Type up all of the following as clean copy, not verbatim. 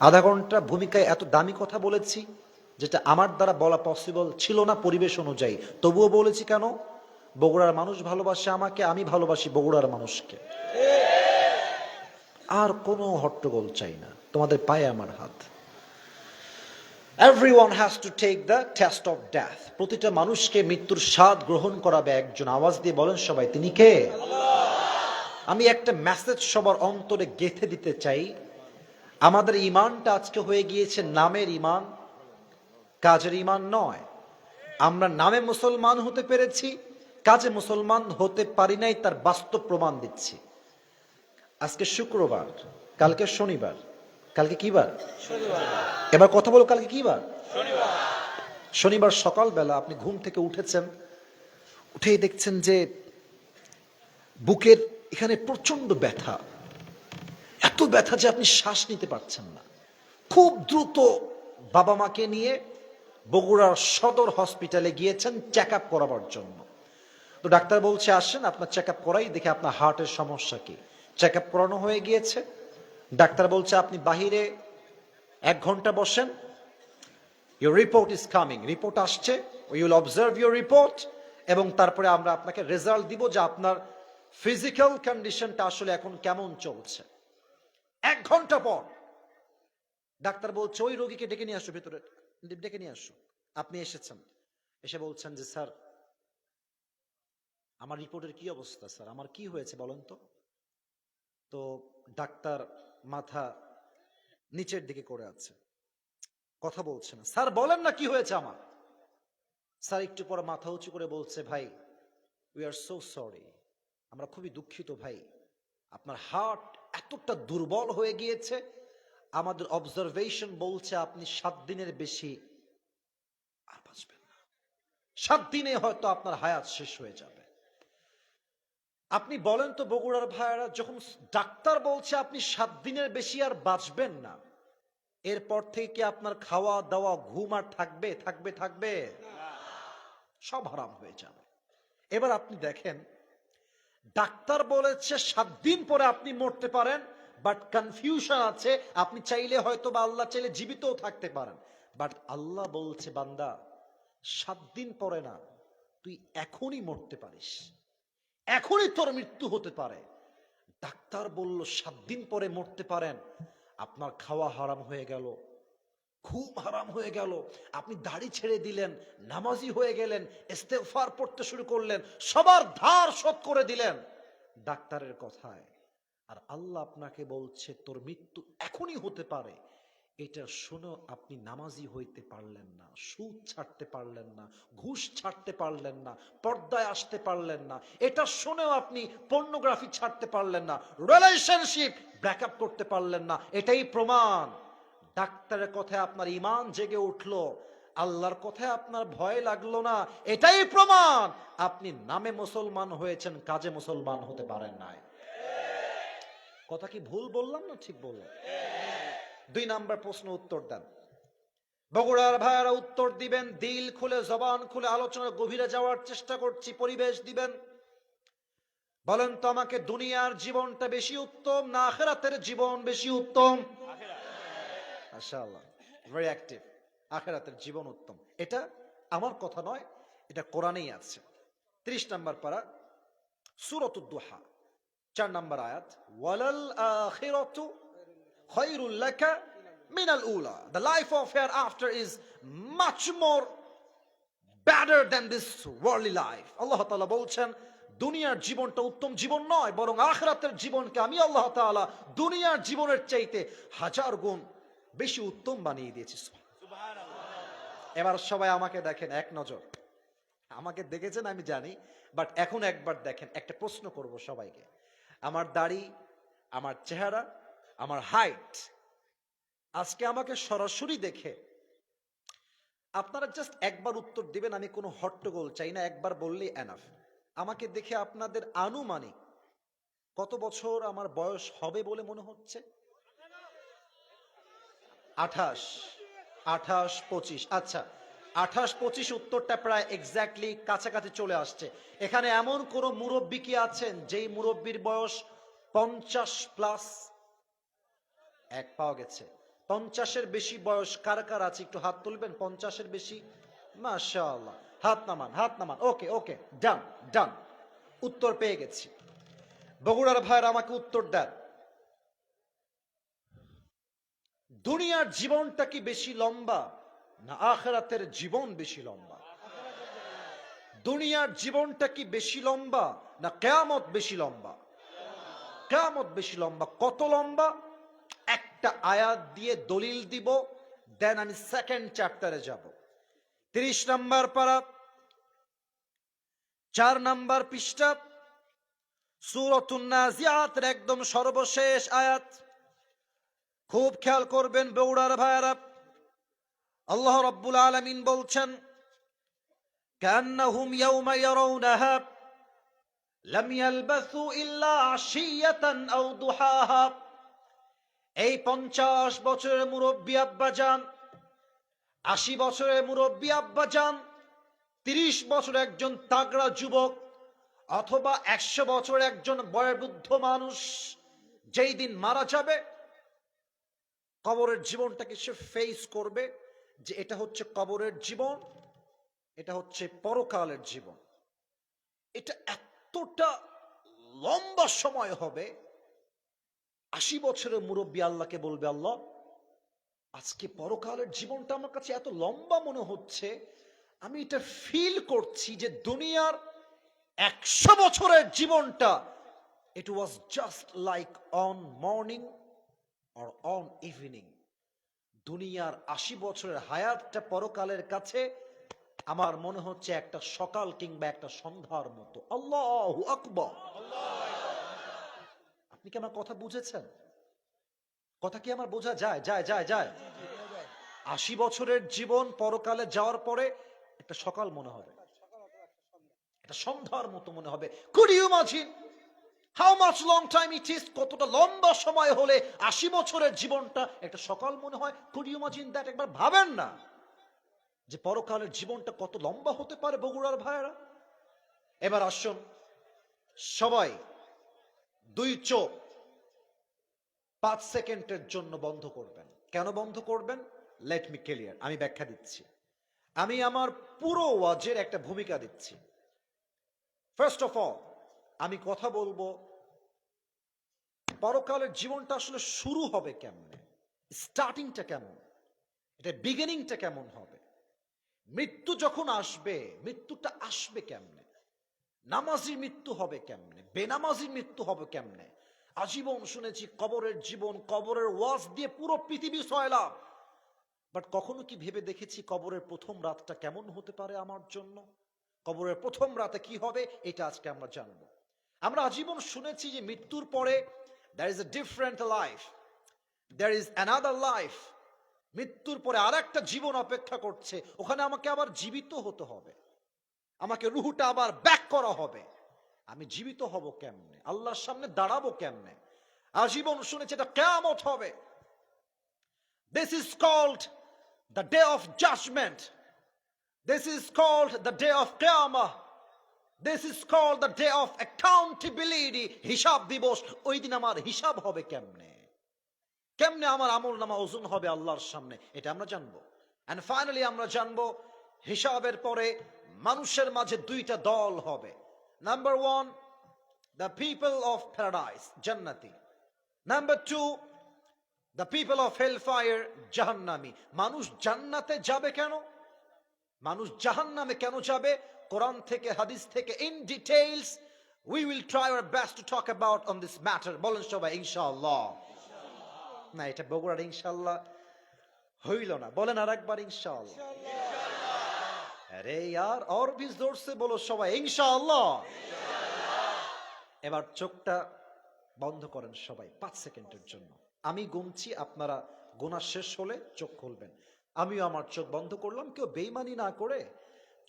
আধা ঘন্টা ভূমিকায় এত দামি কথা বলেছি যেটা আমার দ্বারা বলা পসিবল ছিল না পরিবেশ অনুযায়ী, তবুও বলেছি। কেন? বগুড়ার মানুষ ভালোবাসে আমাকে, আমি ভালোবাসি বগুড়ার মানুষকে। আর কোনো হট্টগোল চাই না, তোমাদের পায়ে আমার হাত। Everyone has to take the test of death. প্রতিটা মানুষকে মৃত্যুর স্বাদ গ্রহণ করাবে একজন। আওয়াজ দিয়ে বলেন সবাই, তিনি কে? আমি একটা মেসেজ সবার অন্তরে গেঁথে দিতে চাই। আমাদের ঈমানটা আজকে হয়ে গিয়েছে নামের ঈমান, কাজের ঈমান নয়। আমরা নামে মুসলমান হতে পেরেছি, কাজে মুসলমান হতে পারি নাই, তার বাস্তব প্রমাণ দিচ্ছি। আজকে শুক্রবার, কালকে শনিবার। কালকে কি বার? এবার কথা বলো, কালকে কি বার? শনিবার সকালবেলা আপনি ঘুম থেকে উঠেছেন, উঠেই দেখছেন যে বুকের এখানে প্রচন্ড ব্যথা, এত ব্যথা যে আপনি শ্বাস নিতে পারছেন না। খুব দ্রুত বাবা মাকে নিয়ে বগুড়ার সদর হসপিটালে গিয়েছেন চেক আপ করাবার জন্য। তো ডাক্তার বলছে আসেন আপনার চেক আপ করাই, দেখে আপনার হার্টের সমস্যা কি। চেক আপ করানো হয়ে গিয়েছে। ডাক্তার বলছে আপনি বাহিরে 1 ঘন্টা বসেন, your report is coming. Report আসছে, we will observe your report, এবং তারপরে আমরা আপনাকে রেজাল্ট দিব যে আপনার ফিজিক্যাল কন্ডিশনটা আসলে এখন কেমন চলছে। 1 ঘন্টা পর ডাক্তার বলছে ওই রোগীকে ডেকে নিয়ে আসো, ভেতরে ডেকে নিয়ে আসো। আপনি এসেছেন, এসে বলছেন যে স্যার আমার রিপোর্টের কি অবস্থা, স্যার আমার কি হয়েছে বলেন তো। তো ডাক্তার মাথা নিচের দিকে করে আছে, কথা বলছে না। স্যার বলেন না কি হয়েছে আমার। স্যার একটু পরে মাথা উঁচু করে বলছে ভাই উই আর সো সরি, আমরা খুবই দুঃখিত ভাই, আপনার হার্ট এতটা দুর্বল হয়ে গিয়েছে, আমাদের অবজারভেশন বলছে আপনি 7 দিনের বেশি আর বাঁচবেন না। 7 দিনে হয়তো আপনার হায়াত শেষ হয়ে যাবে। আপনি বলেন তো বগুড়ার ভাইয়েরা, যখন ডাক্তার বলছে আপনি 7 দিনের বেশি আর বাঁচবেন না, এরপর থেকে কি আপনার খাওয়া দাওয়া ঘুম আর থাকবে? থাকবে? থাকবে? সব হারাম হয়ে যাবে। এবার আপনি দেখেন, ডাক্তার বলেছে 7 দিন পরে আপনি মরতে পারেন, বাট কনফিউশন আছে। আপনি চাইলে হয়তো বা আল্লাহ চাইলে জীবিতও থাকতে পারেন, বাট আল্লাহ বলছে বান্দা 7 দিন পরে না, তুই এখনই মরতে পারিস, এখনই তোর মৃত্যু হতে পারে। ডাক্তার বলল 7 দিন পরে মরতে পারেন, আপনার খাওয়া হারাম হয়ে গেল, ঘুম হারাম হয়ে গেল, আপনি দাড়ি ছেড়ে দিলেন, নামাজি হয়ে গেলেন, ইস্তেগফার পড়তে শুরু করলেন, সবার ধার শোধ করে দিলেন ডাক্তারের কথায়। আর আল্লাহ আপনাকে বলছে তোর মৃত্যু এখনই হতে পারে। এটা শুনে আপনি নামাজি হইতে পারলেন না, সুদ ছাড়তে পারলেন না, ঘুষ ছাড়তে পারলেন না, পর্দায় আসতে পারলেন না। এটা শুনেও আপনি পর্নোগ্রাফি ছাড়তে পারলেন না, রিলেশনশিপ ব্রেকআপ করতে পারলেন না। এটাই প্রমাণ ডাক্তারের কথায় আপনার ঈমান জেগে উঠলো, আল্লাহর কথায় আপনার ভয় লাগলো না। এটাই প্রমাণ আপনি নামে মুসলমান হয়েছেন, কাজে মুসলমান হতে পারেন নাই। কথা কি ভুল বললাম না ঠিক বললাম? 2 নাম্বার প্রশ্ন উত্তর দেন। বগুড়ার ভাইয়ারা উত্তর দিবেন, দিল খুলে জবান খুলে আলোচনার গভীরে যাওয়ার চেষ্টা করছি, পরিবেশ দিবেন। বলেন তো আমাকে, দুনিয়ার জীবনটা বেশি উত্তম না আখিরাতের জীবন বেশি উত্তম? মাশাআল্লাহ, ভেরি অ্যাক্টিভ। আখিরাতের জীবন উত্তম। এটা আমার কথা নয়, এটা কোরআনেই আছে। 30 নাম্বার পারা, সূরাতুদ দুহা, 4 নাম্বার আয়াত, ওয়ালাল আখিরাতু খায়রুল লাকা মিনাল উলা। The life of hereafter is much more better than this worldly life. আল্লাহ তাআলা বলছেন দুনিয়ার জীবনটা উত্তম জীবন নয়, বরং আখিরাতের জীবনকে আমি আল্লাহ তাআলা দুনিয়ার জীবনের চাইতে 1000 গুণ বেশি উত্তম বানিয়ে দিয়েছি। এবার সবাই আমাকে দেখেন এক নজর। আমাকে দেখেছেন আমি জানি, বাট এখন একবার দেখেন। একটা প্রশ্ন করব সবাইকে। আমার দাড়ি, আমার চেহারা, আমার হাইট, আজকে আমাকে সরাসরি দেখে আপনারা জাস্ট একবার উত্তর দিবেন। আমি কোনো হট্টগোল চাই না, একবার বললেই এনাফ। আমাকে দেখে আপনাদের আনুমানিক কত বছর আমার বয়স হবে বলে মনে হচ্ছে? 28, 28, 25। আচ্ছা, 28, 25 উত্তরটা প্রায় এক্স্যাক্টলি কাছাকাছি চলে আসছে। এখানে এমন কোন মুরব্বী কি আছেন যেই মুরব্বীর বয়স 50 প্লাস? এক পাওয়া গেছে। 50-এর বেশি বয়স কার কার আছে একটু হাত তুলবেন? 50-এর বেশি, মাশাআল্লাহ, হাত নামান, হাত নামান। ওকে ওকে, ডান ডান, উত্তর পেয়ে গেছি। বগুড়ার ভাইরা আমাকে উত্তর দেন, দুনিয়ার জীবনটা কি বেশি লম্বা না আখিরাতের জীবন বেশি লম্বা? দুনিয়ার জীবনটা কি বেশি লম্বা না কিয়ামত বেশি লম্বা? কিয়ামত বেশি লম্বা। কত লম্বা? একটা আয়াত দিয়ে দলিল দিব, দেন আমি সেকেন্ড চ্যাপ্টারে যাব। 30 নম্বর পারা, 4 নম্বর পৃষ্ঠা, সূরাতুন নাজিআতের একদম সর্বশেষ আয়াত। খুব খেয়াল করবেন বগুড়ার ভাইয়েরা, আল্লাহ রাব্বুল আলামিন বলছেন, কান্নাহুম ইয়াওমা ইয়ারাউনাহা লাম ইয়ালবাসু ইল্লা আশিয়াতান আও দুহাহা। এই 50 বছরের মুরব্বী আব্বাজান, 80 বছরের মুরব্বী আব্বাজান, 30 বছরের একজন তাগড়া যুবক, অথবা 100 বছরের একজন বয়োবৃদ্ধ মানুষ যেই দিন মারা যাবে, কবরের জীবনটাকে সে ফেস করবে যে এটা হচ্ছে কবরের জীবন, এটা হচ্ছে পরকালের জীবন। এটা এতটা লম্বা সময় হবে, 80 বছরের মুরব্বী আল্লাহকে বলবে, আল্লাহ আজকে পরকালের জীবনটা আমার কাছে এত লম্বা মনে হচ্ছে, আমি এটা ফিল করছি যে দুনিয়ার 100 বছরের জীবনটা it was just like on morning or on evening. দুনিয়ার 80 বছরের হায়াতটা পরকালের কাছে আমার মনে হচ্ছে একটা সকাল কিংবা একটা সন্ধ্যার মতো। আল্লাহু আকবার। আপনি কি আমার কথা বুঝেছেন? কথা কি আমার বোঝা যায়? যায় যায় যায় 80 বছরের জীবন পরকালে যাওয়ার পরে একটা সকাল মনে হবে, একটা সন্ধ্যার মতো মনে হবে। Could you imagine how much long time it is? কতটা লম্বা সময় হলে 80 বছরের জীবনটা একটা সকাল মনে হয়? Could you imagine that? একবার ভাবেন না যে পরকালের জীবনটা কত লম্বা হতে পারে বগুড়ার ভাইয়েরা। এবার আসুন সবাই 2 চোখ 5 সেকেন্ডের জন্য বন্ধ করবেন। কেন বন্ধ করবেন? লেট মি ক্লিয়ার, আমি ব্যাখ্যা দিচ্ছি। আমি আমার পুরো ওয়াজের একটা ভূমিকা দিচ্ছি। ফার্স্ট অফ অল আমি কথা বলবো পরকালের জীবনটা আসলে শুরু হবে কেমনে, স্টার্টিংটা কেমন, এটা বিগিনিংটা কেমন হবে, মৃত্যু যখন আসবে মৃত্যুটা আসবে কেমনে, নামাজির মৃত্যু হবে কেমনে, বেনামাজির মৃত্যু হবে কেমনে। আজীবন শুনেছি কবরের জীবন, কবরের ওয়াজ দিয়ে পুরো পৃথিবী সয়লাভ, বাট কখনো কি ভেবে দেখেছি কবরের প্রথম রাতটা কেমন হতে পারে আমার জন্য? কবরের প্রথম রাতে কি হবে এটা আজকে আমরা জানবো। আমরা আজীবন শুনেছি যে মৃত্যুর পরে there is a different life, there is another life, মৃত্যুর পরে আরেকটা জীবন অপেক্ষা করছে, ওখানে আমাকে আবার জীবিত হতে হবে, আমাকে রুহুটা আবার ব্যাক করা হবে। আমি জীবিত হব কেমনে? আল্লাহর সামনে দাঁড়াবো কেমনে? আজীবন শুনেছি এটা কিয়ামত হবে। This is called the day of judgment. This is called the day of Qiyamah. This is called the day of accountability. হিসাব দিবস। ওই দিন আমার হিসাব হবে কেমনে? কেমনে আমার আমলনামা ওজন হবে আল্লাহর সামনে, এটা আমরা জানবো। And finally আমরা জানবো হিসাবের পরে মানুষের মাঝে 2টা দল হবে। Number 1, the people of paradise, জান্নাতি। Number 2, the people of hellfire, জাহান্নামী। মানুষ জান্নাতে যাবে কেন, মানুষ জাহান্নামে কেন যাবে, কোরআন থেকে হাদিস থেকে in details we will try our best to talk about on this matter. বলেন সবাই ইনশাআল্লাহ। না, এটা বগুড়ার ইনশাআল্লাহ হইল না, বলেন আরেকবার ইনশাআল্লাহ। আরে यार और भी जोर से বলো সবাই ইনশাআল্লাহ। এবার চোখটা বন্ধ করেন সবাই 5 সেকেন্ডের জন্য। আমি গুনছি, আপনারা গোনা শেষ হলে চোখ খুলবেন। আমিও আমার চোখ বন্ধ করলাম। কেউ বেঈমানি না করে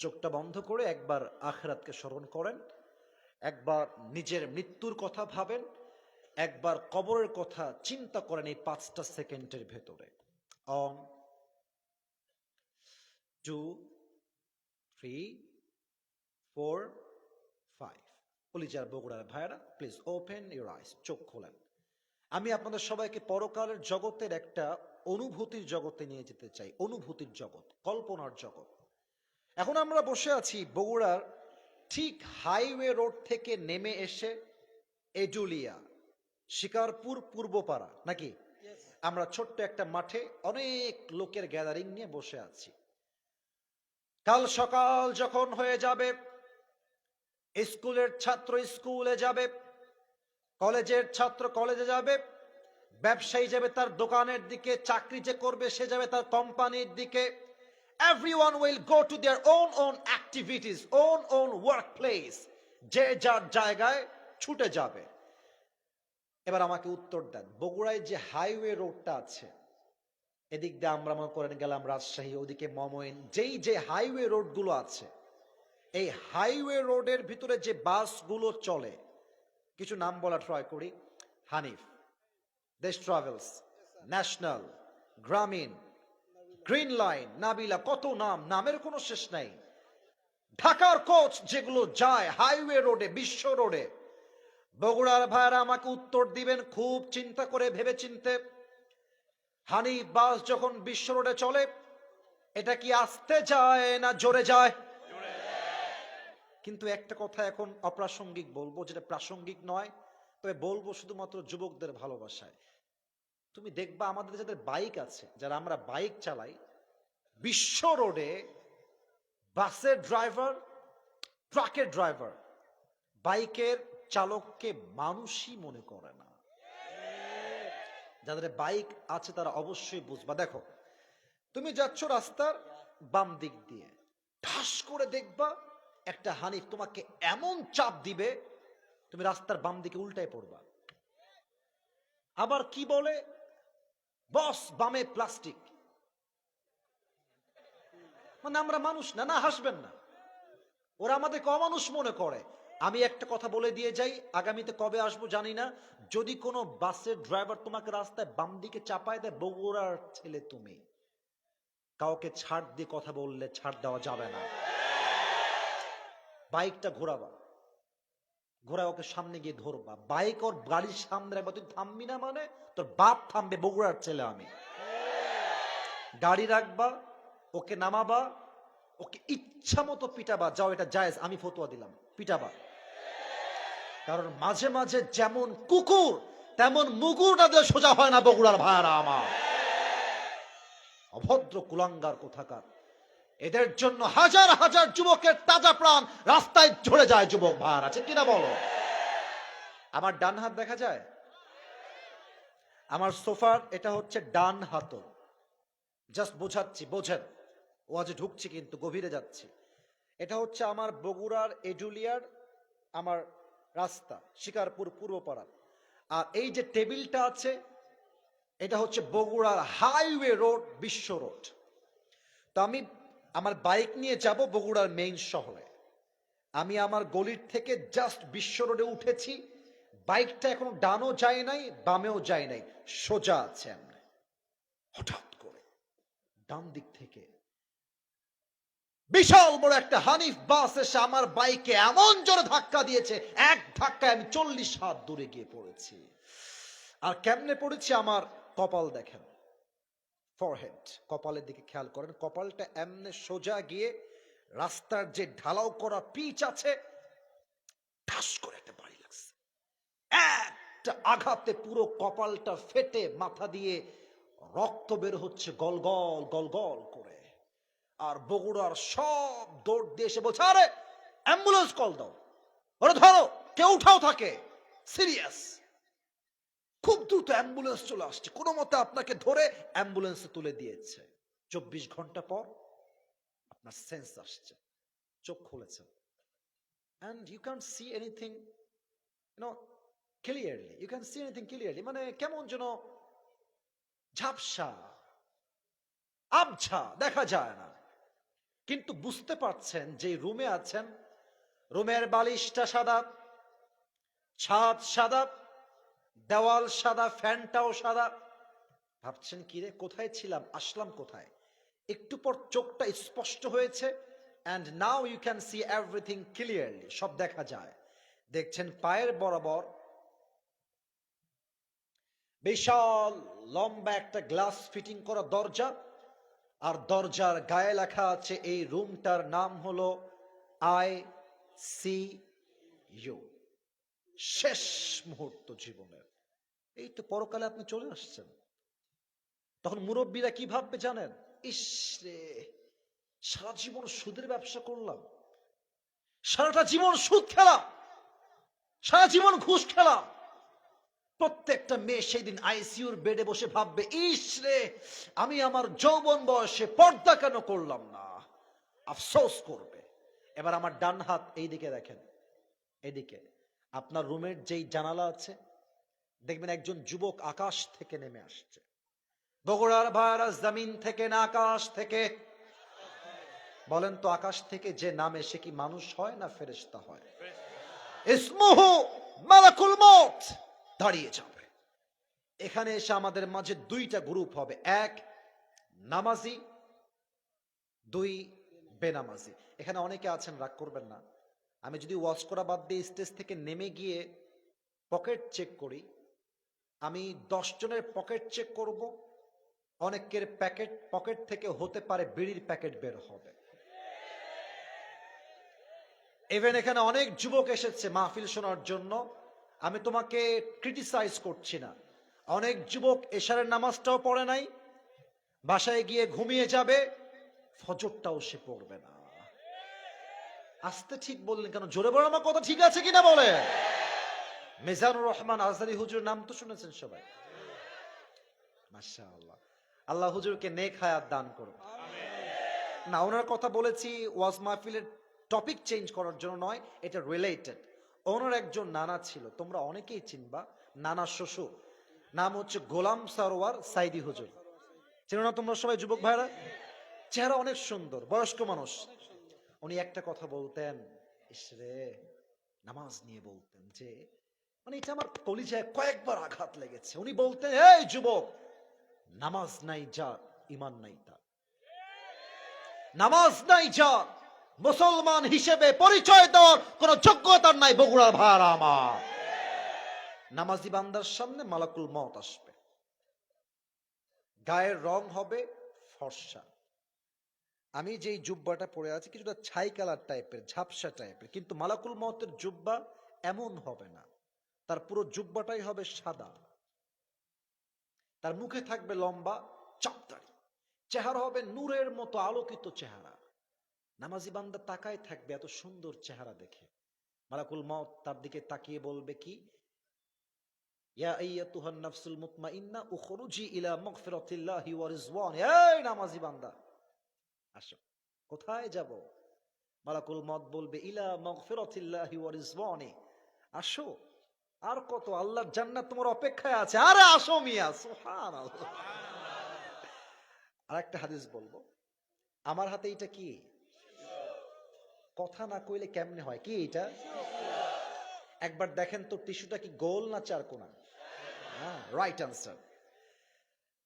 চোখটা বন্ধ করে একবার আখিরাতকে স্মরণ করেন, একবার নিজের মৃত্যুর কথা ভাবেন, একবার কবরের কথা চিন্তা করেন এই 5টা সেকেন্ডের ভেতরে। অন 2 3 4 5। কলিজার বগুড়ার ভাইরা প্লিজ ওপেন ইউর আইস, চোখ খোলেন। আমি আপনাদের সবাইকে পরকালের জগতের একটা অনুভূতির জগতে নিয়ে যেতে চাই, অনুভূতির জগৎ, কল্পনার জগৎ। এখন আমরা বসে আছি বগুড়ার ঠিক হাইওয়ে রোড থেকে নেমে এসে এডুলিয়া, শিকারপুর, পূর্বপাড়া, নাকি আমরা ছোট্ট একটা মাঠে অনেক লোকের গ্যাদারিং নিয়ে বসে আছি। কাল সকাল যখন হয়ে যাবে, স্কুলের ছাত্র স্কুলে যাবে, কলেজের ছাত্র কলেজে যাবে, ব্যবসায়ী যাবে তার দোকানের দিকে, চাকরি যে করবে সে যাবে তার কোম্পানির দিকে। Everyone will go to their own activities, own workplace, যে যার জায়গায় ছুটে যাবে। এবার আমাকে উত্তর দেন, বগুড়ায় যে হাইওয়ে রোডটা আছে, এদিক দিয়ে আমরা মনে করেন গেলাম রাজশাহী, ওদিকে মমইন, যেই যে হাইওয়ে রোড গুলো আছে, এই হাইওয়ে রোডের ভিতরে যে বাসগুলো চলে, কিছু নাম বলা ট্রাই করি: হানিফ, দেশ ট্রাভেলস, ন্যাশনাল, গ্রামীণ, গ্রিন লাইন, নাবিলা, কত নাম, নামের কোনো শেষ নাই। ঢাকার কোচ যেগুলো যায় হাইওয়ে রোডে, বিশ্ব রোডে, বগুড়ার ভাইরা আমাকে উত্তর দিবেন খুব চিন্তা করে ভেবে চিনতে। হানিফ বাস যখন বিশ্ব রোডে চলে, এটা কি আস্তে যায় না জোরে যায়? কিন্তু একটা কথা এখন অপ্রাসঙ্গিক বলবো, যেটা প্রাসঙ্গিক নয়, তবে বলবো শুধুমাত্র যুবকদের ভালোবাসায়। তুমি দেখবা আমাদের যাদের বাইক আছে, যারা আমরা বাইক চালাই, বিশ্ব রোডে বাসের ড্রাইভার, ট্রাকের ড্রাইভার, বাইকের চালককে মানুষই মনে করে না। যাদের বাইক আছে তারা অবশ্যই বুঝবা। দেখো, তুমি যাচ্ছ রাস্তার বাম দিক দিয়ে, ঠাস করে দেখবা একটা হানিফ তোমাকে এমন চাপ দিবে, তুমি রাস্তার বাম দিকে উল্টায় পড়বা। আবার কি বলে, বস বামে প্লাস্টিক, মানে আমরা মানুষ না, না হাসবেন না, ওরা আমাদেরকে অমানুষ মনে করে। আমি একটা কথা বলে দিয়ে যাই, আগামীতে কবে আসবো জানি না, যদি কোনো বাসের ড্রাইভার তোমাকে রাস্তায় বাম দিকে চাপায় দেয়, বগুড়ার ছেলে তুমি, কাউকে ছাড় দিয়ে কথা বললে ছাড় দেওয়া যাবে না। বাইকটা ঘোরাবা, ঘোরায় ওকে সামনে গিয়ে ধরবা, বাইক ওর গাড়ির সামনে রাখবা, তুই থামবি না মানে তোর বাপ থামবে, বগুড়ার ছেলে আমি। গাড়ি রাখবা, ওকে নামাবা, ওকে ইচ্ছা মতো পিটাবা, যাও এটা জায়েজ, আমি ফতোয়া দিলাম, পিটাবা। কারণ মাঝে মাঝে যেমন কুকুর তেমন মুগুরটা দিয়ে সোজা হয় না বগুড়ার ভাইরা আমার। অভদ্র কুলাঙ্গার কোথাকার, এদের জন্য হাজার হাজার যুবকের তাজা প্রাণ রাস্তায় ঝরে যায়। যুবক ভাইরা আছে কিনা বলো? আমার ডান হাত দেখা যায়, আমার সোফার এটা হচ্ছে ডান হাত, জাস্ট বোঝাচ্ছি, বোঝেন, ও আজ ঢুকছি কিন্তু গভীরে যাচ্ছি। এটা হচ্ছে আমার বগুড়ার এডুলিয়ার আমার রাস্তা, শিকারপুর পূর্বপাড়া। আর এই যে টেবিলটা আছে, এটা হচ্ছে বগুড়ার হাইওয়ে রোড, বিশ্ব রোড। তো আমি আমার বাইক নিয়ে যাব বগুড়ার মেইন শহরে। আমি আমার গলির থেকে জাস্ট বিশ্ব রোডে উঠেছি, বাইকটা এখনো ডানও যায় নাই বামেও যায় নাই, সোজা আছে। হঠাৎ করে ডান দিক থেকে বিশাল বড় একটা হানিফ বাস এসে আমার বাইকে এমন জোরে ধাক্কা দিয়েছে, এক ধাক্কায় আমি 40 হাত দূরে গিয়ে পড়েছি। আর কেমনে পড়েছি, আমার কপাল দেখেন, ফরহেড, কপালের দিকে খেয়াল করেন, কপালটা এমনে সোজা গিয়ে রাস্তার যে ঢালাও করা পিচ আছে, ঠাস করে একটা বাড়ি লাগছে। একটা আঘাতে পুরো কপালটা ফেটে মাথা দিয়ে রক্ত বের হচ্ছে গল গল গল গল করে। আর বগুড়ার সব দৌড় দিয়ে এসে বলছে, আরে অ্যাম্বুলেন্স কল দাও, ওরা ধরো, কেউ উঠাও থাকে, সিরিয়াস। খুব দ্রুত অ্যাম্বুলেন্স চলে আসছে, কোনো মতে আপনাকে ধরে অ্যাম্বুলেন্সে তুলে দিয়েছে। 24 ঘন্টা পর আপনার সেন্স আসছে, চোখ খুলেছে, and you can't see anything, clearly, you can see anything clearly, মানে কেমন যেন ঝাপসা, আবছা, দেখা যায় না। কিন্তু বুঝতে পারছেন যে রুমে আছেন, রুমের বালিশটা সাদা, ছাদ সাদা, দেওয়াল সাদা, ফ্যানটাও সাদা। ভাবছেন কি রে, কোথায় ছিলাম, আসলাম কোথায়? একটু পর চোখটা স্পষ্ট হয়েছে, and now you can see everything clearly, সব দেখা যায়। দেখছেন পায়ের বরাবর বিশাল লম্বা একটা গ্লাস ফিটিং করা দরজা, আর দরজার গায়ে লেখা আছে এই রুমটার নাম হলো ICU। শেষ মুহূর্ত জীবনের, এই তো পরকালে আপনি চলে আসছেন। তখন মুরব্বীরা কি ভাববে জানেন? ইস রে, সারা জীবন সুদের ব্যবসা করলাম, সারাটা জীবন সুদ খেলাম, সারা জীবন ঘুষ খেলাম। প্রত্যেকটা মেয়ে সেই দিন ICUর বেডে বসে ভাববে, ইস রে, আমি আমার যৌবন বয়সে পর্দা কেন করলাম না, আফসোস করবে। এবার আমার ডান হাত এই দিকে দেখেন, এদিকে আপনার রুমের যেই জানালা আছে, দেখবেন একজন যুবক আকাশ থেকে নেমে আসছে। বগুড়ার ভাইরা জমিন থেকে না আকাশ থেকে? বলেন তো, আকাশ থেকে যে নামে সে কি মানুষ হয় না ফেরেশতা হয়? ইসমুহু মালাকুল মউত। দাঁড়িয়ে যাবে। এখানে এসে আমাদের মাঝে দুইটা গ্রুপ হবে, এক নামাজি, দুই বেনামাজি। এখানে অনেকে আছেন, রাগ করবেন না, আমি যদি ওয়াজ করা বাদ দিয়ে স্টেজ থেকে নেমে গিয়ে পকেট চেক করি, আমি 10 জনের পকেট চেক করব, অনেকের পকেট থেকে হতে পারে বিড়ির প্যাকেট বের হবে। ইভেন এখানে অনেক যুবক এসেছে মাহফিল শোনার জন্য, আমি তোমাকে ক্রিটিসাইজ করছি না। অনেক যুবক এশারের নামাজটাও পড়ে নাই, বাসায় গিয়ে ঘুমিয়ে যাবে, ফজরটাও সে পড়বে না। আস্তে ঠিক বললেন কেন? জোরে বড় আমার কথা ঠিক আছে কিনা বলে? মিজানুর রহমান আজহারী হুজুর নাম তো শুনেছেন সবাই, মাশাআল্লাহ। আল্লাহ হুজুরকে নেক হায়াত দান করুন। না, ওনার কথা বলেছি ওয়াজ মাহফিলের টপিক চেঞ্জ করার জন্য নয়, এটা রিলেটেড। ওনার একজন নানা ছিল, তোমরা অনেকেই চিনবা, নানা শ্বশুর, নাম হচ্ছে গোলাম সরওয়ার সাইদি হুজুর। চেনো না তোমরা সবাই যুবক ভাইরা? চেহারা অনেক সুন্দর, বয়স্ক মানুষ। উনি একটা কথা বলতেন, ইসরে, নামাজ নিয়ে বলতেন যে, মানে এটা আমার কলিজায় কয়েকবার আঘাত লেগেছে। উনি বলতেন, এই যুবক, নামাজ নাই যা, ইমান নাই তা। নামাজ নাই যা, মুসলমান হিসেবে পরিচয় দেওয়ার কোন যোগ্যতা নাই। বগুড়ার ভাইরা আমার, নামাজি বান্দার সামনে মালাকুল মউত আসবে, গায়ের রং হবে ফর্সা। আমি যেই জুব্বাটা পরে আছি কিছুটা ছাই কালার টাইপের, ঝাপসা টাইপের, কিন্তু মালাকুল মউতের জুব্বা এমন হবে না, তার পুরো জুব্বাটাই হবে সাদা। তার মুখে থাকবে লম্বা চাপদাড়ি, চেহারা হবে নূরের মতো আলোকিত চেহারা। নামাজি বান্দা তাকায় থাকবে এত সুন্দর চেহারা দেখে। মালাকুল মউত তার দিকে তাকিয়ে বলবে কি, ইয়া আইয়াতুহান নাফসুল মুতমাইন্না উখরুজি ইলা মাগফিরাতিল্লাহি ওয়া রিজওয়ান। এই নামাজি বান্দা, আসো। কোথায় যাব? মালাকুল মউত বলবে, ইলা মাগফিরাতিল্লাহি ওয়া রিজওয়ানি, আসো। আর কত, আল্লাহর জান্নাত তোমার অপেক্ষায় আছে, আরে আসো মিয়া, সুবহানাল্লাহ। আরেকটা হাদিস বলবো, আমার হাতে এটা কি? কথা না কইলে কেমনে হয়? কি এটা? একবার দেখেন তো, টিস্যুটা কি গোল না চারকোনা? হ্যাঁ, রাইট আনসার।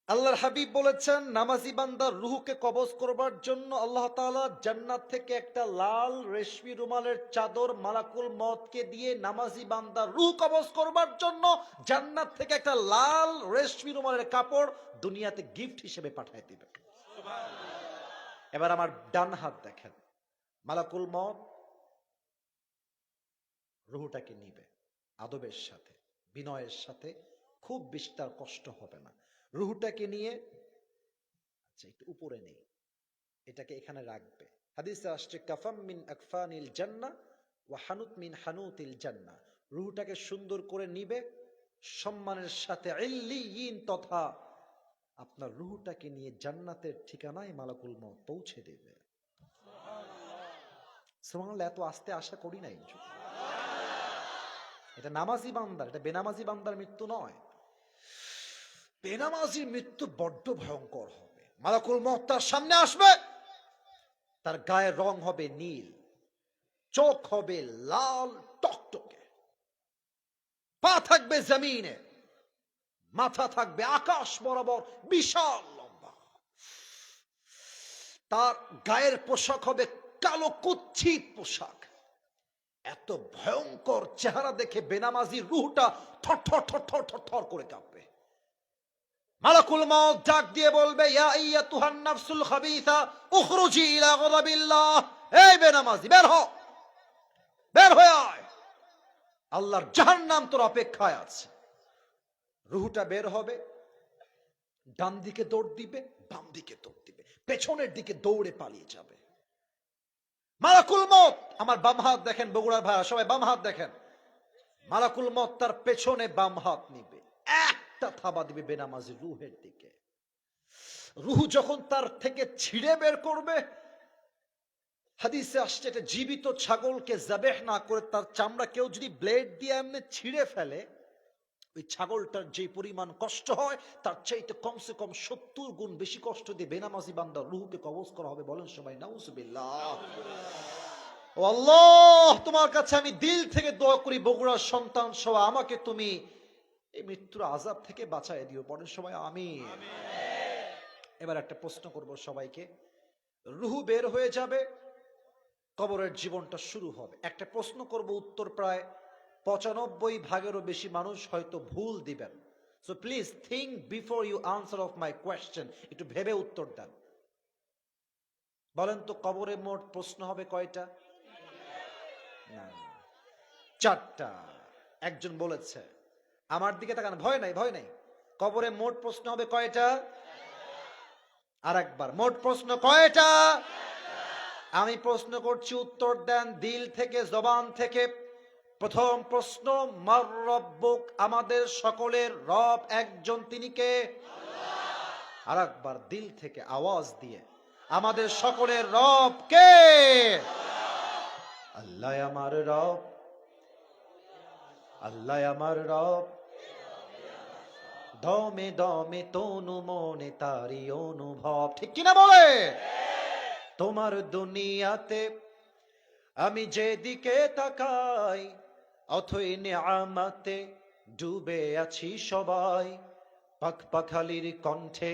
আল্লাহর হাবিব বলেছেন, নামাজি বান্দার রুহকে কবজ করবার জন্য আল্লাহ তাআলা জান্নাত থেকে একটা লাল রেশমি রুমালের চাদর মালাকুল মউতকে দিয়ে নামাজি বান্দার রুহ কবজ করবার জন্য জান্নাত থেকে একটা লাল রেশমি রুমালের কাপড় দুনিয়াতে গিফট হিসেবে পাঠিয়ে দিবে। এবার আমার ডান হাত দেখেন, মালাকুল মউত রুহটাকে নিবে আদবের সাথে, বিনয়ের সাথে, খুব বেশি তার কষ্ট হবে না। রুহটাকে নিয়ে, আচ্ছা একটু উপরে নেই, এটাকে এখানে রাখবে। হাদিসে আসছে, কাফাম মিন আকফানিল জান্নাহ ওয়া হানুত মিন হানুতিল জান্নাহ। রুহটাকে সুন্দর করে নিবে, সম্মানের সাথে ইল্লিয়িন তথা আপনার রুহটাকে নিয়ে জান্নাতের ঠিকানায় মালাকুল মউত পৌঁছে দেবে। সুবহানাল্লাহ, এত আস্তে আশা করি নাই। এটা নামাজি বান্দার, এটা বেনামাজি বান্দার মৃত্যু নয়। বেনামাজির মৃত্যু বড্ড ভয়ঙ্কর হবে। মালাকুল মউত তার সামনে আসবে, তার গায়ের রং হবে নীল, চোখ হবে লাল টকটকে, পা থাকবে জমিনে, মাথা থাকবে আকাশ বরাবর বিশাল লম্বা, তার গায়ের পোশাক হবে কালো কুচ্ছিত পোশাক। এত ভয়ঙ্কর চেহারা দেখে বেনামাজির রুহটা থর থর থর থর থর থর করে কাঁপবে। মালাকুল মউত ডাক দিয়ে বলবে, ইয়া আইয়াতুহান নাফসুল খাবিসা উখরুজি ইলা গাদাবিল্লাহ। এই বেনামাজি, বের হ, বের হয়ে আয়, আল্লাহর জাহান্নাম তোর অপেক্ষায় আছে। রুহটা বের হবে, ডান দিকে দৌড় দিবে, বাম দিকে দৌড় দিবে, পেছনের দিকে দৌড়ে পালিয়ে যাবে। মালাকুল মউত, আমার বাম হাত দেখেন বগুড়ার ভাইরা, সবাই বাম হাত দেখেন। মালাকুল মউত তার পেছনে বাম হাত নিবে, একটা থাবা দিবে বেনামাজি রুহের দিকে। রুহ যখন তার থেকে ছিঁড়ে বের করবে, হাদিসে আসছে এটা জীবিত ছাগলকে যাবেহ না করে তার চামড়া কেউ যদি ব্লেড দিয়ে এমনি ছিঁড়ে ফেলে, ওই ছাগলটার যে পরিমাণ কষ্ট হয় তার চাইতে কমসে কম 70 গুণ বেশি কষ্ট দিয়ে বেনামাজি বান্দার রুহকে কবজ করা হবে। বলেন সবাই নাউজুবিল্লাহ। ও আল্লাহ, তোমার কাছে আমি দিল থেকে দোয়া করি, বগুড়ার সন্তান সহ আমাকে তুমি এই মৃত্যুর আযাব থেকে বাঁচায় দিও। বলেন সবাই আমিন। এবার একটা প্রশ্ন করব সবাইকে। রুহ বের হয়ে যাবে, কবরের জীবনটা শুরু হবে। একটা প্রশ্ন করব, উত্তর প্রায় 95 ভাগেরও বেশি মানুষ হয়তো ভুল দিবেন। So please think before you answer of my question. একটু ভেবে উত্তর দেন। বলেন তো, কবরে মোট প্রশ্ন হবে কয়টা? না, 4টা। একজন বলেছে, আমার দিকে তাকান, ভয় নাই, ভয় নাই। কবরে মোট প্রশ্ন হবে কয়টা? আর একবার, মোট প্রশ্ন কয়টা? আমি প্রশ্ন করছি, উত্তর দেন দিল থেকে, জবান থেকে। প্রথম প্রশ্ন, মার রব্বুক, আমাদের সকলের রব একজন, তিনি কে? আর একবার দিল থেকে আওয়াজ দিয়ে, আমাদের সকলের রব কে? আল্লাহ আমার রব, আল্লাহ আমার রব, দমে দমে তনু মনে তারি অনুভব। ঠিক কিনা বলে? তোমার দুনিয়াতে আমি যেদিকে তাকাই, অথই নিয়ামতে ডুবে আছি সবাই। পাখ পাখালির কণ্ঠে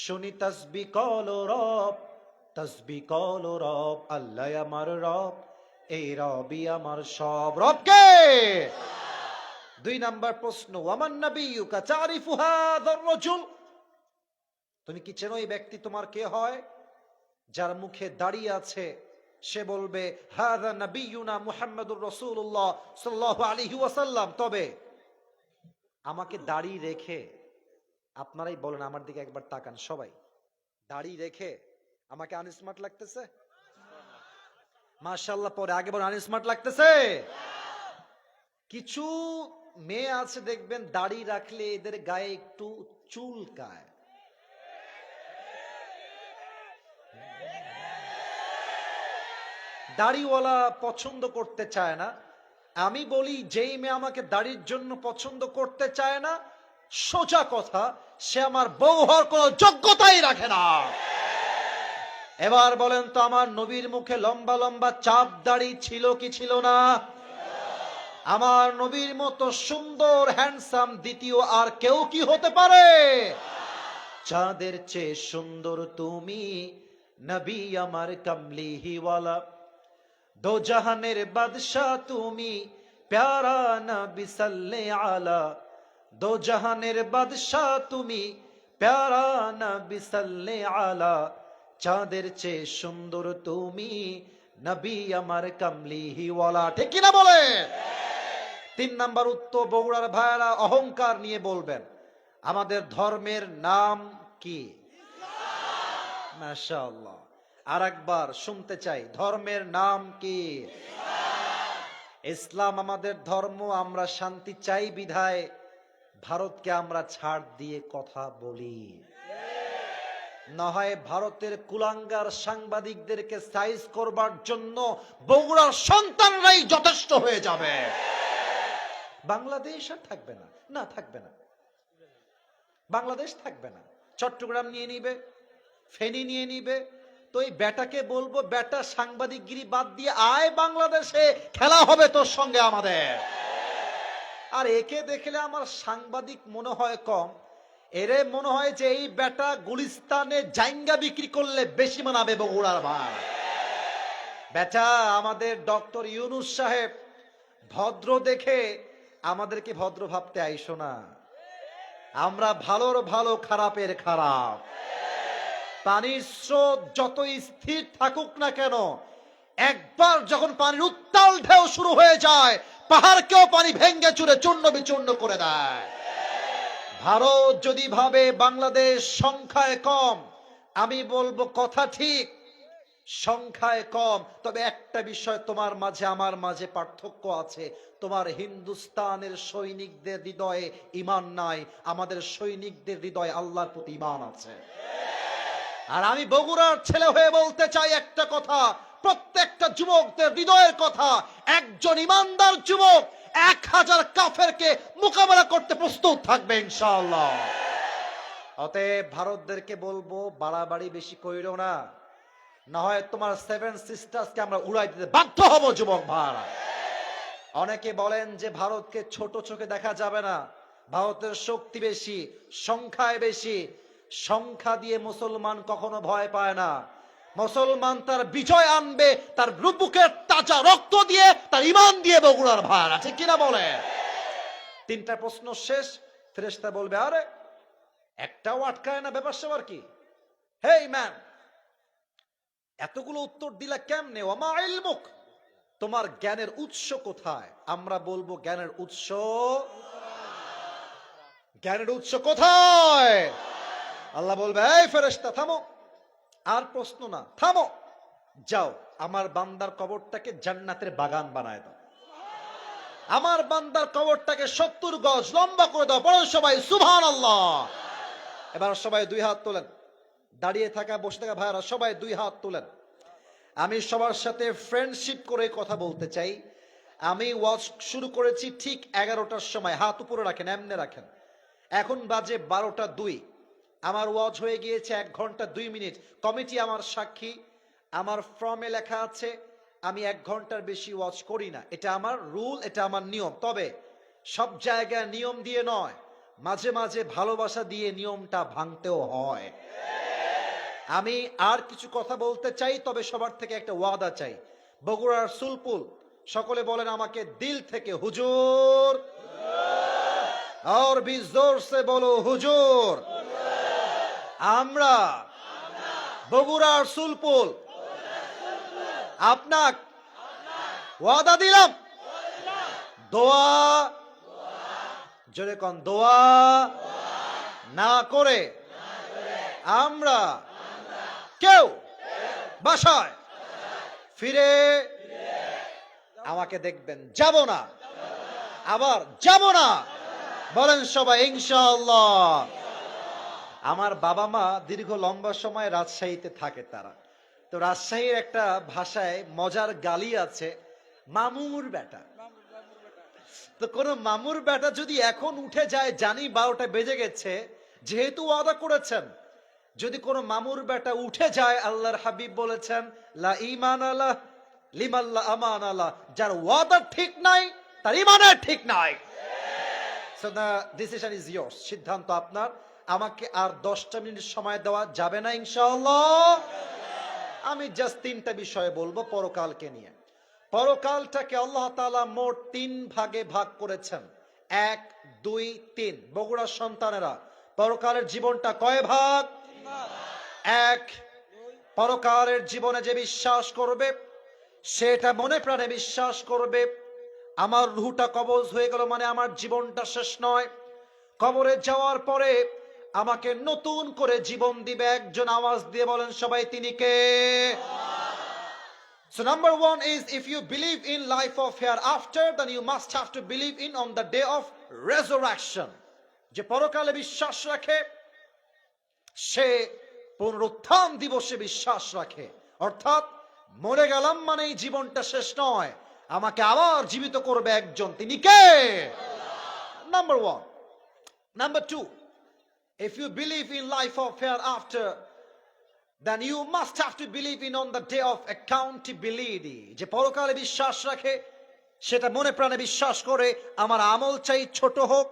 শুনি তাসবিহ কল রব, তাসবিহ কল রব। আল্লাহ আমার রব, এই রবই আমার সব। রব কে? 2 নাম্বার প্রশ্ন, ওয়ামান নাবিয়্যুকা তারিফু হাযার রাজুল, তুমি কি চেনো এই ব্যক্তি তোমার কে হয়? যার মুখে দাড়ি আছে সে বলবে হাযা নাবিয়্যুনা মুহাম্মাদুর রাসূলুল্লাহ সাল্লাল্লাহু আলাইহি ওয়াসাল্লাম। তবে আমাকে দাড়ি রেখে, আপনারাই বলেন, আমার দিকে একবার তাকান সবাই, দাড়ি রেখে আমাকে আনস্মার্ট লাগতেছে? মাশাআল্লাহ, পরে আগে বলেন আনস্মার্ট লাগতেছে? কিছু মেয়ে আছে দেখবেন দাড়ি রাখলে এদের গায়ে একটু চুলকায়। দাড়িওয়ালা পছন্দ করতে চায় না। আমি বলি, যেই মেয়ে আমাকে দাড়ির জন্য পছন্দ করতে চায় না, সোজা কথা, সে আমার বউ হওয়ার কোনো যোগ্যতাই রাখে না। এবার বলেন তো, আমার নবীর মুখে লম্বা লম্বা চাপ দাড়ি ছিল কি ছিল না? আমার নবীর মতো সুন্দর হ্যান্ডসাম দ্বিতীয় আর কেউ কি হতে পারে? চাঁদের চেয়ে সুন্দর তুমি, নবী আমার কামলিহিওয়ালা। দো জাহানের বাদশাহ তুমি, প্যারা নবী সাল্লাল্লাহু আলা। দো জাহানের বাদশাহ তুমি, প্যারা নবী সাল্লাল্লাহু আলা। চাঁদের চেয়ে সুন্দর তুমি, নবী আমার কামলিহিওয়ালা। ঠিক কিনা বলে? 3 নাম্বার উত্তর, বগুড়ার ভাইরা অহংকার নিয়ে বলবেন, আমাদের ধর্মের নাম কি? মাশাআল্লাহ। আর একবার শুনতে চাই, ধর্মের নাম কি? ইসলাম আমাদের ধর্ম। আমরা শান্তি চাই বিধায় ভারতকে আমরা ছাড় দিয়ে কথা বলি, না হয় ভারতের কুলাঙ্গার সাংবাদিকদেরকে সাইজ করবার জন্য বগুড়ার সন্তানরাই যথেষ্ট হয়ে যাবে। বাংলাদেশ আর থাকবে না, না থাকবে না, বাংলাদেশ থাকবে না। চট্টগ্রাম নিয়ে নিবে, ফেনী নিয়ে নিবে। তো এই বেটাকে বলবো, বেটা সাংবাদিকগিরি বাদ দিয়ে আয় বাংলাদেশে, খেলা হবে তোর সঙ্গে আমাদের। আর একে দেখলে আমার সাংবাদিক মনে হয় কম, এরে মনে হয় যে এই বেটা গুলিস্তানে জাইঙ্গা বিক্রি করলে বেশি মানাবে বগুড়ার ভাই। বেটা আমাদের ডক্টর ইউনূস সাহেব ভদ্র দেখে আমাদেরকে ভদ্র ভাবতে আইসো না। আমরা ভালোর ভালো, খারাপের খারাপ। পানির স্রোত যতই স্থির থাকুক না কেন, একবার যখন পানির উত্তাল ঢেউ শুরু হয়ে যায়, পাহাড়কেও পানি ভেঙ্গে চুরে চূর্ণ বিচূর্ণ করে দেয়। ভারত যদি ভাবে বাংলাদেশ সংখ্যায় কম, আমি বলবো কথা ঠিক, সংখ্যায় কম, তবে একটা বিষয় তোমার মাঝে আমার মাঝে পার্থক্য আছে। তোমার হিন্দুস্তানের সৈনিকদের হৃদয়ে ঈমান নাই, আমাদের সৈনিকদের হৃদয়ে আল্লাহর প্রতি ঈমান আছে। আর আমি বগুড়ার ছেলে হয়ে বলতে চাই একটা কথা, প্রত্যেকটা যুবকদের হৃদয়ের কথা, একজন ইমানদার যুবক 1000 কাফেরকে মোকাবেলা করতে প্রস্তুত থাকবে ইনশাআল্লাহ। অতএব ভারতদেরকে বলবো বাড়াবাড়ি বেশি কইরো না, না হয় তোমার 7 সিস্টার্সকে আমরা উড়াই দিতে বাধ্য হব যুবক ভাইরা। অনেকে বলেন যে ভারতকে ছোট চোখে দেখা যাবে না, ভারতের শক্তি বেশি, সংখ্যায় বেশি। সংখ্যা দিয়ে মুসলমান কখনো ভয় পায় না। মুসলমান তার বিজয় আনবে তার বুকের তাজা রক্ত দিয়ে, তার ঈমান দিয়ে। বগুড়ার ভাইরা ঠিক কিনা বলে? 3টা প্রশ্ন শেষ, ফেরেশতা বলবে আরে একটাও আটকায় না, ব্যাপার স্যাপার কি? হেই ম্যান, এতগুলো উত্তর দিলা কেমনে? ওমা ইলমুক, তোমার জ্ঞানের উৎস কোথায়? আমরা বলবো জ্ঞানের উৎস, জ্ঞানের উৎস কোথায়? আল্লাহ বলবে এই ফেরেশতা থামো, আর প্রশ্ন না, থামো, যাও আমার বান্দার কবরটাকে জান্নাতের বাগান বানায় দাও। আমার বান্দার কবরটাকে 70 গজ লম্বা করে দাও। পড়ো সবাই সুবহানাল্লাহ। এবার সবাই 2 হাত তোলেন, দাঁড়িয়ে থাকা বসে থাকা ভাইরা সবাই 2 হাত তোলেন। আমি সবার সাথে ফ্রেন্ডশিপ করে কথা বলতে চাই। আমি ওয়াজ শুরু করেছি ঠিক 11টার সময়, হাত উপরে রাখেন, এমনে রাখেন। এখন বাজে 12টা 2, আমার ওয়াজ হয়ে গিয়েছে 1 ঘন্টা 2 মিনিট। কমিটি আমার সাক্ষী, আমার ফর্মে লেখা আছে আমি 1 ঘন্টার বেশি ওয়াজ করি না। এটা আমার রুল, এটা আমার নিয়ম। তবে সব জায়গায় নিয়ম দিয়ে নয়, মাঝে মাঝে ভালোবাসা দিয়ে নিয়মটা ভাঙতেও হয়। আমি আর কিছু কথা বলতে চাই, তবে সবার থেকে একটা ওয়াদা চাই। বগুড়ার সুলপুল সকলে বলেন আমাকে দিল থেকে হুজুর, আর भी जोर से বলো হুজুর। আমরা বগুড়ার সুলপুল আপনাক ওয়াদা দিলাম, দোয়া, জোরে কোন, দোয়া না করে আমরা কেউ বাসায় ফিরে আমাকে দেখবেন যাব না, আবার যাব না। বলেন সবাই ইনশাআল্লাহ। আমার বাবা মা দীর্ঘ লম্বা সময় রাজশাহীতে থাকে তারা, তো রাজশাহীর একটা ভাষায় মজার গালি আছে, মামুর বেটা। তো কোন মামুর বেটা যদি এখন উঠে যায়, জানি 12টা বেজে গেছে, যেহেতু ওয়াদা করেছেন, যদি কোন মামুর বেটা উঠে যায়, আল্লাহর হাবিব বলেছেন লা ঈমান আলা লিমান লা আমান আলা, যার ওয়াদা ঠিক নাই তার ঈমানের ঠিক নাই। So the decision is yours, সিদ্ধান্ত আপনার। আমাকে আর 10টা মিনিট সময় দেওয়া যাবে না ইনশাআল্লাহ। আমি জাস্ট 3টা বিষয় বলবো পরকালকে নিয়ে। পরকালটাকে আল্লাহ তাআলা মোট 3 ভাগে ভাগ করেছেন, 1, 2, 3। বগুড়ার সন্তানেরা, পরকালের জীবনটা কয় ভাগ? 1, পরকালের জীবনে যে বিশ্বাস করবে, সেটা মনে প্রাণে বিশ্বাস করবে আমার রূহটা কবজ হয়ে গেল মানে আমার জীবনটা শেষ নয়, কবরে যাওয়ার পরে আমাকে নতুন করে জীবন দিবে একজন। আওয়াজ দিয়ে বলেন সবাই, তিনি কে? So number 1 is, if you believe in life of hereafter, then you must have to believe in on the day of resurrection. যে পরকালে বিশ্বাস রাখে সে পুনরুত্থান দিবসে বিশ্বাস রাখে, অর্থাৎ মরে গেলাম মানে এই জীবনটা শেষ নয়, আমাকে আবার জীবিত করবে একজন, তিনি কে? Number 1. Number 2, if you believe in life of hereafter, then you must have to believe in on the day of accountability. যে পরকালে বিশ্বাস রাখে সেটা মনে প্রাণে বিশ্বাস করে আমার আমল চাই ছোট হোক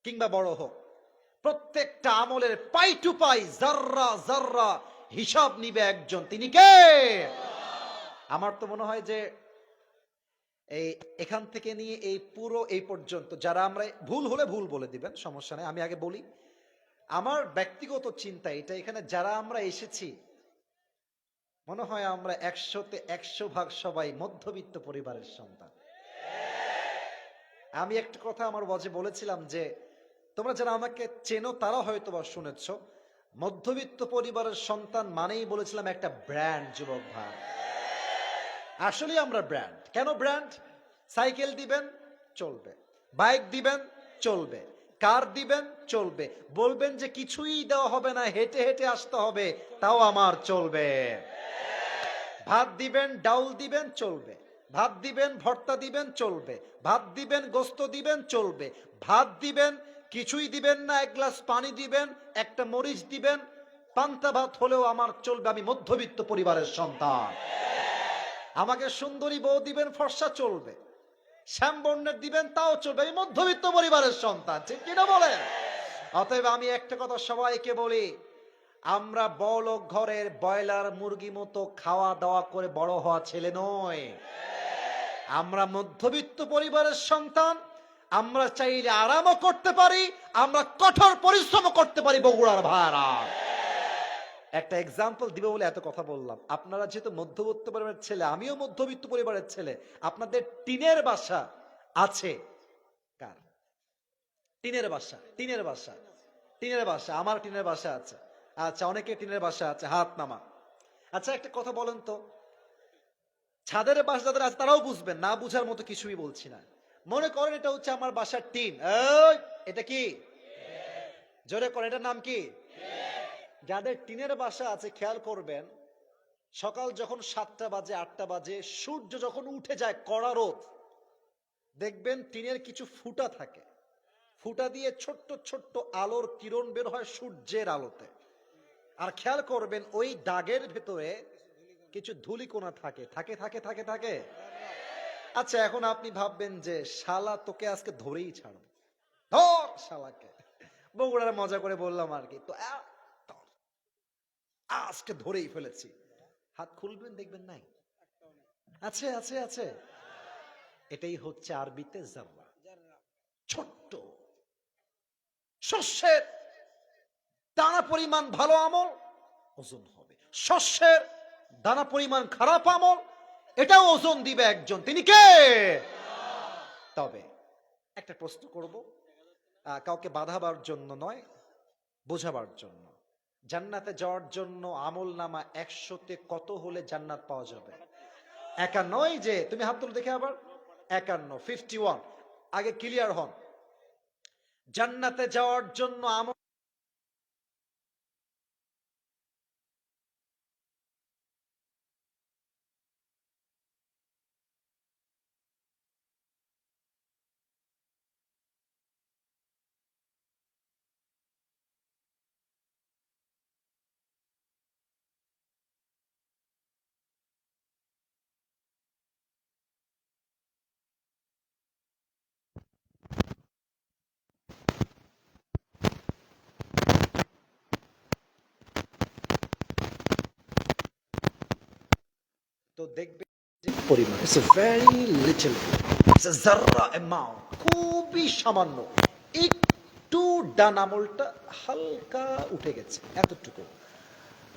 কিংবা বড় হোক, প্রত্যেকটা আমলের পাই টু পাই, জাররা জাররা হিসাব নিবে একজন, তিনি কে? আমার তো মনে হয় যে এই এখান থেকে নিয়ে এই পুরো এই পর্যন্ত যারা আমরা, ভুল হলে ভুল বলে দিবেন, সমস্যা নেই। আমি আগে বলি আমার ব্যক্তিগত চিন্তা এটা, এখানে যারা আমরা এসেছি মনে হয় আমরা 100-তে 100% সবাই মধ্যবিত্ত পরিবারের সন্তান। আমি একটা কথা আমার ওয়াজে বলেছিলাম যে তোমরা যারা আমাকে চেনো তারা হয়তো বা শুনেছ, মধ্যবিত্ত পরিবারের সন্তান মানেই বলেছিলাম একটা ব্র্যান্ড। যুবক ভাই, আসলে আমরা ব্র্যান্ড। কেন ব্র্যান্ড? সাইকেল দিবেন চলবে, বাইক দিবেন চলবে, কার দিবেন চলবে, বলবেন যে কিছুই দেওয়া হবে না, হেঁটে হেঁটে আসতে হবে, তাও আমার চলবে। ভাত দিবেন ডাউল দিবেন চলবে, ভাত দিবেন ভর্তা দিবেন চলবে, ভাত দিবেন গোস্ত দিবেন চলবে, ভাত দিবেন কিছুই দিবেন না, এক গ্লাস পানি দিবেন, একটা মরিচ দিবেন, পান্তা ভাত হলেও আমার চলবে। আমি মধ্যবিত্ত পরিবারের সন্তান। আমাকে সুন্দরী বউ দিবেন ফর্সা চলবে, শ্যামবর্ণের দিবেন তাও চলবে, আমি মধ্যবিত্ত পরিবারের সন্তান। ঠিক কিনা বলেন? অতএব আমি একটা কথা সবাইকে বলি, আমরা বড়লোক ঘরের ব্রয়লার মুরগি মতো খাওয়া দাওয়া করে বড় হওয়া ছেলে নয়। আমরা মধ্যবিত্ত পরিবারের সন্তান। আমরা চাইলে আরামও করতে পারি, আমরা কঠোর পরিশ্রম করতে পারি। বগুড়ার ভাড়া একটা এক্সাম্পল দিব বলে এত কথা বললাম। আপনারা যেহেতু মধ্যবিত্ত পরিবারের ছেলে, আমিও মধ্যবিত্ত পরিবারের ছেলে, আপনাদের টিনের বাসা আছে? কার টিনের বাসা? টিনের বাসা, টিনের বাসা। আমার টিনের বাসা আছে। আচ্ছা, অনেকে টিনের বাসা আছে, হাত নামা। আচ্ছা, একটা কথা বলেন তো, ছাদের বাসা যাদের আছে তারাও বুঝবেন, না বুঝার মতো কিছুই বলছি না। মনে করেন এটা হচ্ছে আমার বাসার টিন। এটা কি? জোরে করেন, এটার নাম কি? যাদের টিনের বাসা আছে খেয়াল করবেন, সকাল যখন 7টা বাজে 8টা বাজে, সূর্য যখন উঠে যায়, কড়া রোদ, দেখবেন টিনের কিছু ফুটা থাকে, ফুটা দিয়ে ছোট্ট ছোট্ট আলোর কিরণ বের হয় সূর্যের আলোতে। আর খেয়াল করবেন ওই দাগের ভেতরে কিছু ধূলিকণা থাকে থাকে থাকে থাকে থাকে। আচ্ছা, এখন আপনি ভাববেন যে শালা তোকে আজকে ধরেই ছাড়ব, ধর শালাকে। বগুড়ার মজা করে বললাম আর কি, তো আজকে ধরেই ফেলেছি। হাত খুলবেন দেখবেন নাই, আছে আছে আছে। এটাই হচ্ছে আরবিতে জাররা। ছোট্ট শস্যের দানা পরিমাণ ভালো আমল ওজন হবে, শস্যের দানা পরিমাণ খারাপ আমল এটাও ওজন দিবে একজন, তিনি কে? তবে একটা প্রশ্ন করব, কাউকে বাধাবার জন্য নয়, বোঝাবার জন্য। জান্নাতে যাওয়ার জন্য আমল নামা 100-তে কত হলে জান্নাত পাওয়া যাবে? 51 নয় যে তুমি হাত তুলে দেখে আবার 51, 51। আগে ক্লিয়ার হন। জান্নাতে যাওয়ার জন্য আমল তো দেখবে পরিমাণ, it's a very little, it's a জাররা অ্যামাউন্ট, খুবই সামান্য। একটু ডান আমলটা হালকা উঠে গেছে, এতটুকু।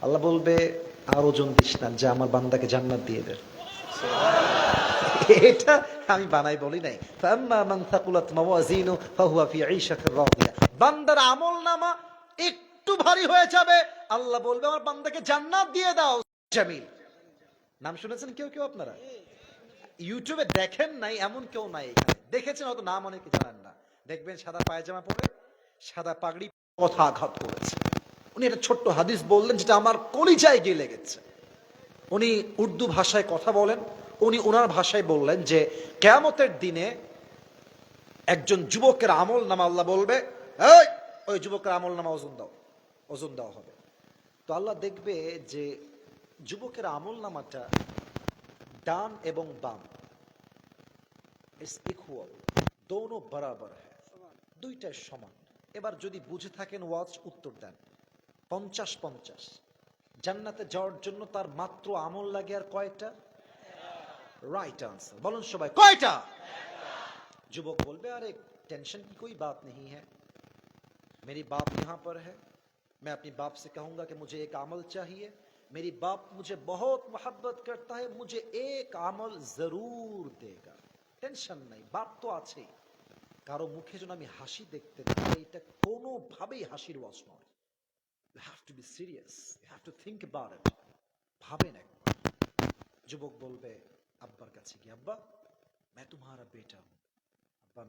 আল্লাহ বলবে আর ওজন দিস না, যে আমার বান্দাকে জান্নাত দিয়ে দে। এটা আমি বানাই বলি নাই। ফাম্মা মান থাকুলাত মাওয়াজিনু ফাহুয়া ফি ঈশাতির রাদিয়া। বান্দার আমলনামা একটু ভারী হয়ে যাবে, আল্লাহ বলবে আমার বান্দাকে জান্নাত দিয়ে দাও। জামিল নাম শুনেছেন কেউ কেউ? আপনারা ইউটিউবে দেখেন নাই এমন কেউ নাই এখানে, দেখেছেন হয়তো, নাম অনেকে জানেন না। দেখবেন সাদা পায়জামা পরে, সাদা পাগড়ি, কথা আঘাত করেছে। উনি একটা ছোট্ট হাদিস বললেন যেটা আমার কলিজায় গিয়ে লেগেছে। উনি উর্দু ভাষায় কথা বলেন, উনি ওনার ভাষায় বললেন যে কিয়ামতের দিনে একজন যুবকের আমল নামা আল্লাহ বলবে, এই ওই যুবকের আমল নামা ওজন দাও, ওজন দেওয়া হবে। তো আল্লাহ দেখবে যে যুবকের আমল নামাটা ডান এবং বাম ইজ ইকুয়াল, দোনো বরাবর হ্যাঁ, দুইটাই সমান। এবার যদি বুঝে থাকেন ওয়াজ উত্তর দেন। 50-50। জান্নাতে যাওয়ার জন্য তার মাত্র আমল লাগে আর কয়টা? Right answer. বলুন সবাই কয়টা? যুবক বলবে अरे टेंशन की कोई बात नहीं है, मेरी बाप यहाँ पर है, मैं अपनी बाप से कहूंगा कि मुझे एक अमल चाहिए, मेरी बाप मुझे बहुत मोहब्बत करता है, मुझे एक अमल जरूर देगा, টেনশন নাই, বাপ তো আছেই। কারো মুখে যেন আমি হাসি দেখতে পাই, এটা কোনোভাবেই হাসির ওয়াজ নয়। You have to be serious, you have to think about it, ভাবেন একবার। যুবক বলবে আব্বার কাছে গিয়ে, আব্বা मैं तुम्हारा बेटा हूं, अब्बा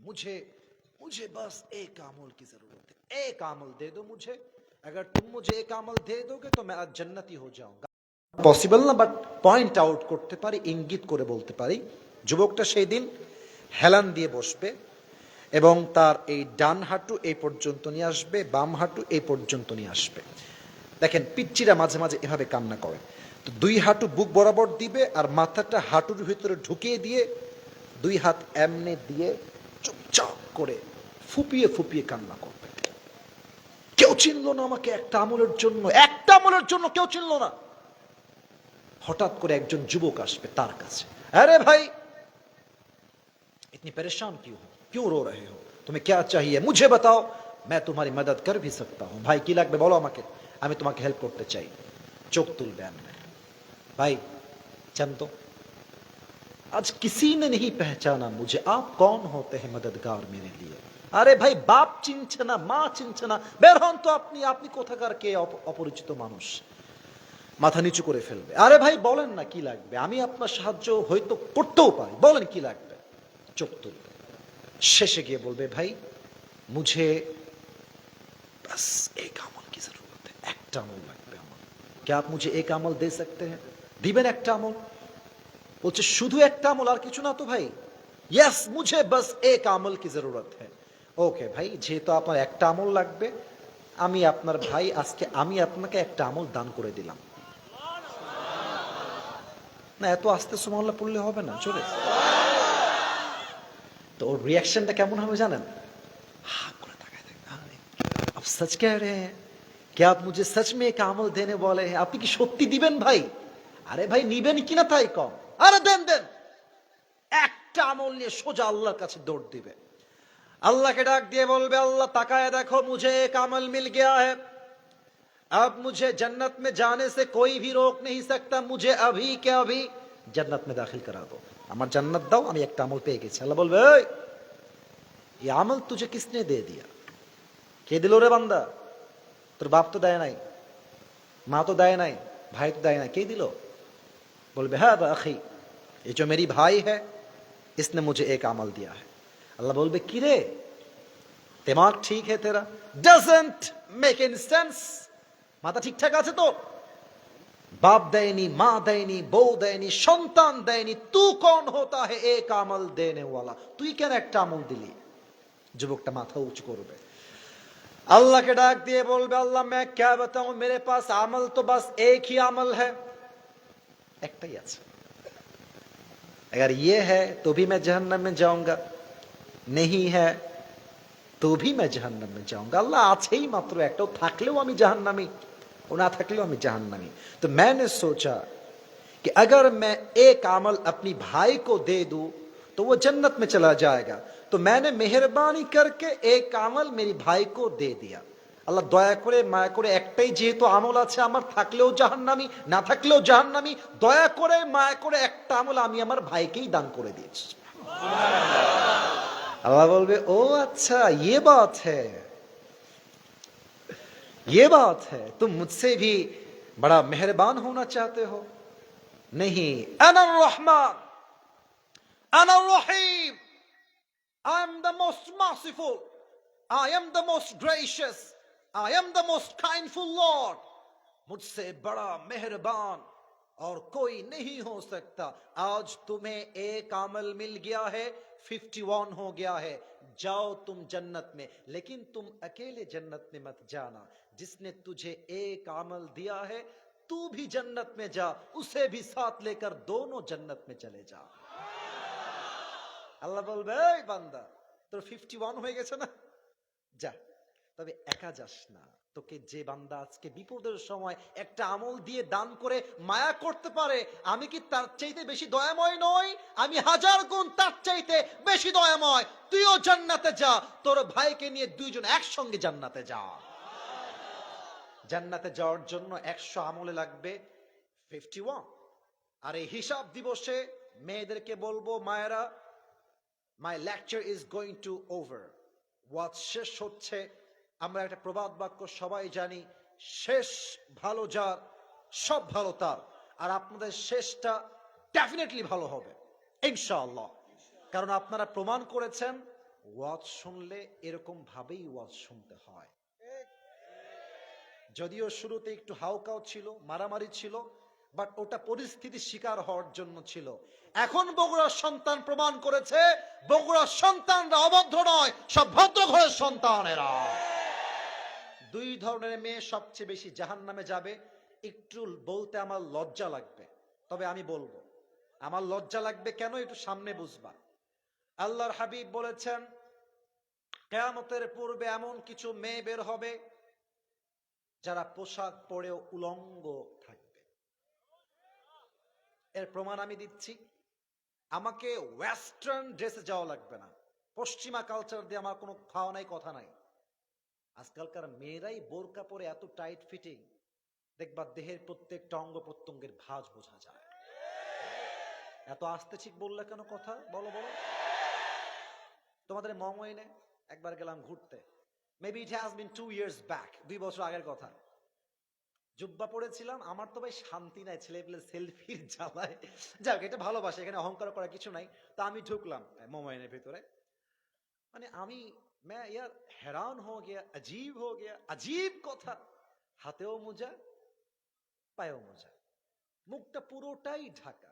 मुझे मुझे बस एक अमल की जरूरत है, एक अमल दे दो मुझे, अगर तुम मुझे एक अमल दे दोगे तो मैं आज जन्नती हो जाऊंगा। পসিবল না, বাট পয়েন্ট আউট করতে পারি, ইঙ্গিত করে বলতে পারি। যুবকটা সেই দিন হেলান দিয়ে বসবে এবং তার এই ডান হাঁটু এই পর্যন্ত নিয়ে আসবে, বাম হাঁটু এই পর্যন্ত নিয়ে আসবে। দেখেন পিচ্চিরা মাঝে মাঝে এভাবে কান্না করে, তো দুই হাঁটু বুক বরাবর দিবে আর মাথাটা হাঁটুর ভিতরে ঢুকিয়ে দিয়ে দুই হাত এমনে দিয়ে চুপচাপ করে ফুপিয়ে ফুপিয়ে কান্না করবে। কেউ চিনলো না আমাকে একটা আমলের জন্য, একটা আমলের জন্য কেউ চিনলো না। হঠাৎ করে একজন যুবক আসবে তার কাছে, আরে ভাই इतनी परेशान क्यों हो, क्यों रो रहे हो, तुम्हें क्या चाहिए मुझे बताओ, मैं तुम्हारी मदद कर भी सकता हूं। भाई কি লাগবে বলো আমাকে, আমি তোমাকে হেল্প করতে চাই। চোখ তুলবে এমনে, भाई चंद तो आज किसी ने नहीं पहचाना मुझे, आप कौन होते हैं मददगार मेरे लिए। আরে ভাই বাপ চিনছে না, মা চিনছে না, বের হন তো আপনি, আপনি কোথাকার কে অপরিচিত মানুষ। মাথা নিচু করে ফেলবে। আরে ভাই বলেন না কি লাগবে, আমি আপনার সাহায্য হয়তো করতেও পারি, বলেন কি লাগবে। চোখ তুলবে, শেষে গিয়ে বলবে ভাই मुझे बस एक अमल की जरूरत है, একটা আমল লাগবে আমার, क्या आप मुझे एक अमल दे सकते हैं, দিবেন একটা আমল। বলছে শুধু একটা আমল আর কিছু না তো ভাই, यस मुझे बस एक अमल की जरूरत है। ওকে ভাই, যেহেতু আপনার একটা আমল লাগবে, আমি আপনার ভাই, আজকে আমি আপনাকে একটা আমল দান করে দিলাম। না এত আস্তে সুবহানাল্লাহ পড়লে হবে না, চলে। তো ওর রিয়াকশনটা কেমন হবে জানেন, হা করে তাকায় থাকে, आप सच कह रहे हैं, क्या आप मुझे सच में एक আমল देने वाले हैं, আপনি কি সত্যি দিবেন ভাই। আরে ভাই নিবেন কিনা তাই কম, আরে দেন দেন। একটা আমল নিয়ে সোজা আল্লাহর কাছে দৌড় দিবে, আল্লাহকে ডাক দিয়ে বলবে আল্লাহ তাকায় দেখো, मुझे एक अमल मिल गया है, अब मुझे जन्नत में जाने से कोई भी रोक नहीं सकता, मुझे अभी के अभी जन्नत में दाखिल करा दो, আমার জান্নাত দাও, আমি একটা আমল পেয়ে গেছি। আল্লাহ বলবে এই ये আমল तुझे किसने दे दिया, কে দিল রে বান্দা, তোর বাপ তো দেয় নাই, মা তো দেয় নাই, ভাই তো দেয় নাই, কে দিল। बोलबे हाँ अखी, ये जो मेरी भाई है इसने मुझे एक अमल दिया है। अल्लाह बोलबे कि रे दिमाग ठीक है तेरा, डजंट मेक एनी सेंस, माथा ठीक ठाक আছে তো, बाप देनी माँ देनी बो देनी সন্তান देनी, तू कौन होता है एक अमल देने वाला, তুই কেন একটা আমল দিলি। যুবকটা মাথা উঁচু করবে, আল্লাহকে ডাক দিয়ে বলবে আল্লাহ मैं क्या बताऊं, मेरे पास अमल तो बस एक ही अमल है, একটাই আছে, अगर ये है तो भी मैं जहन्नम में जाऊंगा, नहीं है तो भी मैं जहन्नम में जाऊंगा। अल्लाह আছেই মাত্র একটা, থাকলেও আমি জাহান্নামী, ও না থাকলেও আমি জাহান্নামী। तो मैंने सोचा कि अगर मैं एक अमल अपनी भाई को दे दूं तो वो जन्नत में चला जाएगा, तो मैंने मेहरबानी करके एक अमल मेरी भाई को दे दिया। আল্লাহ দয়া করে মায়া করে একটাই যেহেতু আমল আছে আমার, থাকলেও জাহান্নামী না থাকলেও জাহান্নামী, দয়া করে মায়া করে একটা আমল আমি আমার ভাইকেই দান করে দিয়েছি। আল্লাহ বলবে ও अच्छा ये बात है, ये बात है, तुम मुझसे भी बड़ा मेहरबान होना चाहते हो। नहीं, अना रहमान अना रहीम, I am the most merciful, I am the most gracious, I am the most kindful Lord, मुझसे बड़ा मेहरबान और कोई नहीं हो सकता। आज तुम्हें एक अमल मिल गया है, 51 हो गया है, जाओ तुम जन्नत में, लेकिन तुम अकेले जन्नत में मत जाना, जिसने तुझे एक अमल दिया है तू भी जन्नत में जा, उसे भी साथ लेकर दोनों जन्नत में चले जा। আল্লাহ বলবে এই বান্দা তোর 51 হয়ে গেছে না, যা তবে একা যাস না, তোকে যে বান্দা আজকে বিপদের সময় একটা আমল দিয়ে দান করে মায়া করতে পারে, আমি কি তার চাইতে বেশি দয়াময় নই? আমি হাজার গুণ তার চাইতে বেশি দয়াময়। তুইও জান্নাতে যা, তোর ভাইকে নিয়ে দুইজন একসঙ্গে জান্নাতে যা। জান্নাতে যাওয়ার জন্য 100 আমলে লাগবে 51। আর এই হিসাব দিবসে মেয়েদেরকে বলবো, মায়েরা, my lecture is going to over. ওয়াজ শেষ হচ্ছে। আমরা একটা প্রবাদ বাক্য সবাই জানি, শেষ ভালো যার সব ভালো তার। আর আপনাদের শেষটা ডেফিনেটলি ভালো হবে ইনশাআল্লাহ, কারণ আপনারা প্রমাণ করেছেন ওয়াজ শুনলে এরকম ভাবেই ওয়াজ শুনতে হয়। যদিও শুরুতে একটু হাউকাও ছিল, মারামারি ছিল, বাট ওটা পরিস্থিতির শিকার হওয়ার জন্য ছিল। এখন বগুড়ার সন্তান প্রমাণ করেছে বগুড়ার সন্তানরা অভদ্র নয়, সব ভদ্র ঘরের সন্তানেরা। দুই ধরনের মেয়ে সবচেয়ে বেশি জাহান্নামে যাবে। একটু বলতে আমার লজ্জা লাগবে, তবে আমি বলবো। আমার লজ্জা লাগবে কেন, একটু সামনে বুঝবা। আল্লাহর হাবিব বলেছেন, কিয়ামতের পূর্বে এমন কিছু মেয়ে বের হবে যারা পোশাক পরেও উলঙ্গ থাকবে। এর প্রমাণ আমি দিচ্ছি। আমাকে ওয়েস্টার্ন ড্রেসে যাওয়া লাগবে না, পশ্চিমা কালচার দিয়ে আমার কোনো খাওয়া নাই, কথা নাই। আজকালকার মেয়েরাই বোরকা পরে এত টাইট ফিটিং, দেখবা দেহের প্রত্যেকটা অঙ্গ প্রত্যঙ্গের ভাঁজ বোঝা যায়। এত আস্তে ঠিক বললে কেন কথা, বলো বলো। তোমাদের মমইনে একবার গেলাম ঘুরতে, maybe it has been 2 years back, 2 বছর আগের কথা। জুব্বা পড়েছিলাম, আমার তো ভাই শান্তি নাই, ছেলে পেলে সেলফির জ্বালায়। যাক, এটা ভালোবাসে, এখানে অহংকার করার কিছু নাই। তা আমি ঢুকলাম মোমাইনের ভিতরে, মানে আমি ইয়ার हैरान हो गया, अजीब हो गया। अजीब কথা, হাতেও মোজা, পায়েও মোজা, মুখটা পুরোটাই ঢাকা।